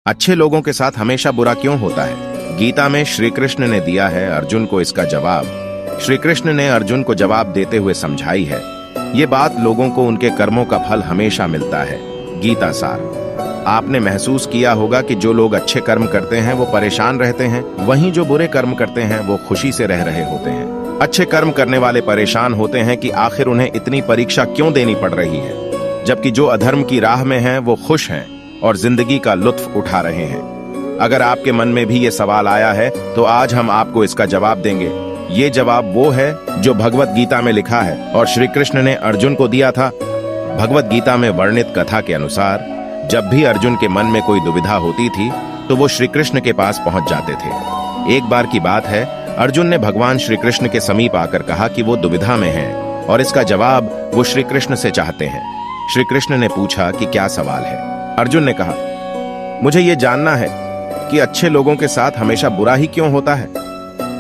अच्छे लोगों के साथ हमेशा बुरा क्यों होता है? गीता में श्री कृष्ण ने दिया है अर्जुन को इसका जवाब। श्री कृष्ण ने अर्जुन को जवाब देते हुए समझाई है, ये बात लोगों को उनके कर्मों का फल हमेशा मिलता है। गीता सार। आपने महसूस किया होगा कि जो लोग अच्छे कर्म करते हैं वो परेशान रहते हैं, वहीं जो बुरे कर्म करते हैं वो खुशी से रह रहे होते हैं। अच्छे कर्म करने वाले परेशान होते हैं कि आखिर उन्हें इतनी परीक्षा क्यों देनी पड़ रही है, जबकि जो अधर्म की राह में हैं वो खुश हैं और जिंदगी का लुत्फ उठा रहे हैं। अगर आपके मन में भी ये सवाल आया है तो आज हम आपको इसका जवाब देंगे। ये जवाब वो है जो भगवत गीता में लिखा है और श्री कृष्ण ने अर्जुन को दिया था। भगवत गीता में वर्णित कथा के अनुसार जब भी अर्जुन के मन में कोई दुविधा होती थी तो वो श्री कृष्ण के पास पहुंच जाते थे। एक बार की बात है, अर्जुन ने भगवान श्री कृष्ण के समीप आकर कहा कि वो दुविधा में हैं और इसका जवाब वो श्री कृष्ण से चाहते हैं। श्री कृष्ण ने पूछा कि क्या सवाल है? अर्जुन ने कहा, मुझे ये जानना है कि अच्छे लोगों के साथ हमेशा बुरा ही क्यों होता है,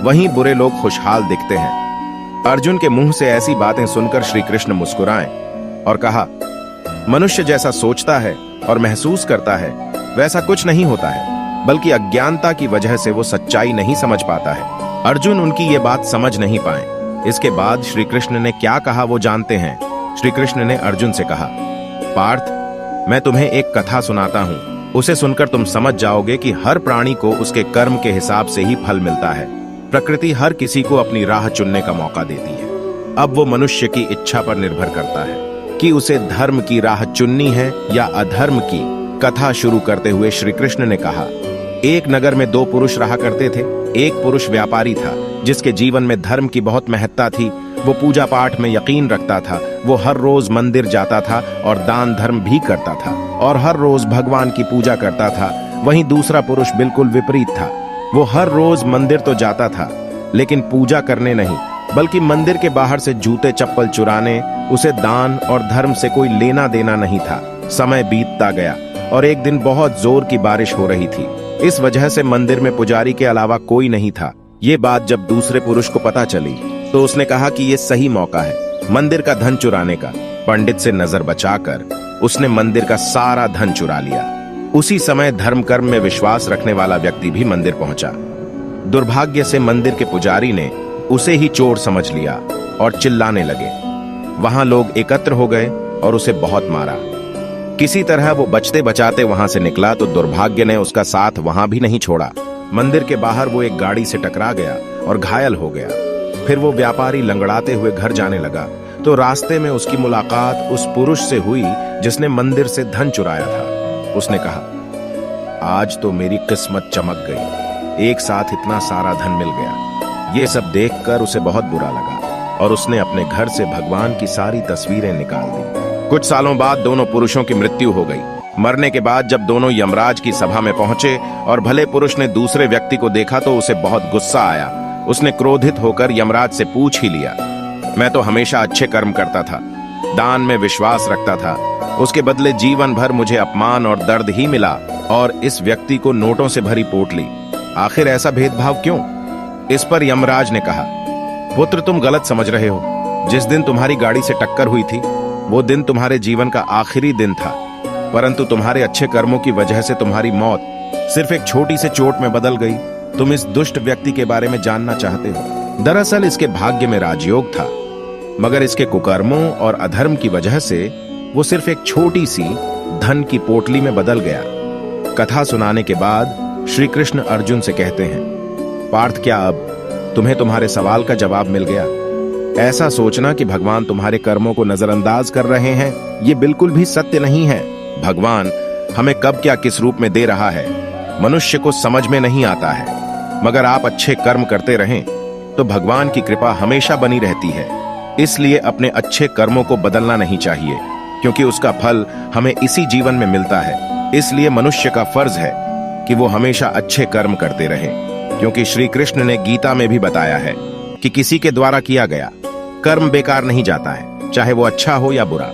वहीं बुरे लोग खुशहाल दिखते हैं। अर्जुन के मुंह से ऐसी बातें सुनकर श्री कृष्ण मुस्कुराए और कहा, मनुष्य जैसा सोचता है और महसूस करता है वैसा कुछ नहीं होता है, बल्कि अज्ञानता की वजह से वो सच्चाई नहीं समझ पाता है। अर्जुन उनकी ये बात समझ नहीं पाए। इसके बाद श्री कृष्ण ने क्या कहा वो जानते हैं। श्री कृष्ण ने अर्जुन से कहा, पार्थ, मैं तुम्हें एक कथा सुनाता हूँ, उसे सुनकर तुम समझ जाओगे कि हर प्राणी को उसके कर्म के हिसाब से ही फल मिलता है। प्रकृति हर किसी को अपनी राह चुनने का मौका देती है। अब वो मनुष्य की इच्छा पर निर्भर करता है कि उसे धर्म की राह चुननी है या अधर्म की। कथा शुरू करते हुए श्री कृष्ण ने कहा, एक नगर में दो पुरुष रहा करते थे। एक पुरुष व्यापारी था जिसके जीवन में धर्म की बहुत महत्ता थी। वो पूजा पाठ में यकीन रखता था। वो हर रोज मंदिर जाता था और दान धर्म भी करता था और हर रोज भगवान की पूजा करता था। वहीं दूसरा पुरुष बिल्कुल विपरीत था। वो हर रोज मंदिर तो जाता था लेकिन पूजा करने नहीं, बल्कि मंदिर के बाहर से जूते चप्पल चुराने। उसे दान और धर्म से कोई लेना देना नहीं था। समय बीतता गया और एक दिन बहुत जोर की बारिश हो रही थी। इस वजह से मंदिर में पुजारी के अलावा कोई नहीं था। ये बात जब दूसरे पुरुष को पता चली तो उसने कहा कि ये सही मौका है मंदिर का धन चुराने का। पंडित से नजर बचाकर उसने मंदिर का सारा धन चुरा लिया। उसी समय धर्म कर्म में विश्वास रखने वाला व्यक्ति भी मंदिर पहुंचा। दुर्भाग्य से मंदिर के पुजारी ने उसे ही चोर समझ लिया और चिल्लाने लगे। वहां लोग एकत्र हो गए और उसे बहुत मारा। किसी तरह वो बचते बचाते वहां से निकला तो दुर्भाग्य ने उसका साथ वहां भी नहीं छोड़ा। मंदिर के बाहर वो एक गाड़ी से टकरा गया और घायल हो गया। फिर वो व्यापारी लंगड़ाते हुए घर जाने लगा तो रास्ते में उसकी मुलाकात उस पुरुष से हुई जिसने मंदिर से धन चुराया था। उसने कहा, आज तो मेरी किस्मत चमक गई, एक साथ इतना सारा धन मिल गया। ये सब देखकर उसे बहुत बुरा लगा और उसने अपने घर से भगवान की सारी तस्वीरें निकाल दी। कुछ सालों बाद दोनों पुरुषों की मृत्यु हो गई। मरने के बाद जब दोनों यमराज की सभा में पहुंचे और भले पुरुष ने दूसरे व्यक्ति को देखा तो उसे बहुत गुस्सा आया। उसने क्रोधित होकर यमराज से पूछ ही लिया, मैं तो हमेशा अच्छे कर्म करता था, दान में विश्वास रखता था, उसके बदले जीवन भर मुझे अपमान और दर्द ही मिला और इस व्यक्ति को नोटों से भरी पोटली। आखिर ऐसा भेदभाव क्यों? इस पर यमराज ने कहा, पुत्र, तुम गलत समझ रहे हो। जिस दिन तुम्हारी गाड़ी से टक्कर हुई थी वो दिन तुम्हारे जीवन का आखिरी दिन था, परंतु तुम्हारे अच्छे कर्मों की वजह से तुम्हारी मौत सिर्फ एक छोटी से चोट में बदल गई। तुम इस दुष्ट व्यक्ति के बारे में जानना चाहते हो। दरअसल इसके भाग्य में राजयोग था, मगर इसके कुकर्मों और अधर्म की वजह से वो सिर्फ एक छोटी सी धन की पोटली में बदल गया। कथा सुनाने के बाद श्री कृष्ण अर्जुन से कहते हैं, पार्थ, क्या अब तुम्हें तुम्हारे सवाल का जवाब मिल गया? ऐसा सोचना कि भगवान तुम्हारे कर्मों को नजरअंदाज कर रहे हैं, ये बिल्कुल भी सत्य नहीं है। भगवान हमें कब क्या किस रूप में दे रहा है मनुष्य को समझ में नहीं आता है, मगर आप अच्छे कर्म करते रहें तो भगवान की कृपा हमेशा बनी रहती है। इसलिए अपने अच्छे कर्मों को बदलना नहीं चाहिए, क्योंकि उसका फल हमें इसी जीवन में मिलता है। इसलिए मनुष्य का फर्ज है कि वो हमेशा अच्छे कर्म करते रहे, क्योंकि श्री कृष्ण ने गीता में भी बताया है कि किसी के द्वारा किया गया कर्म बेकार नहीं जाता है, चाहे वो अच्छा हो या बुरा।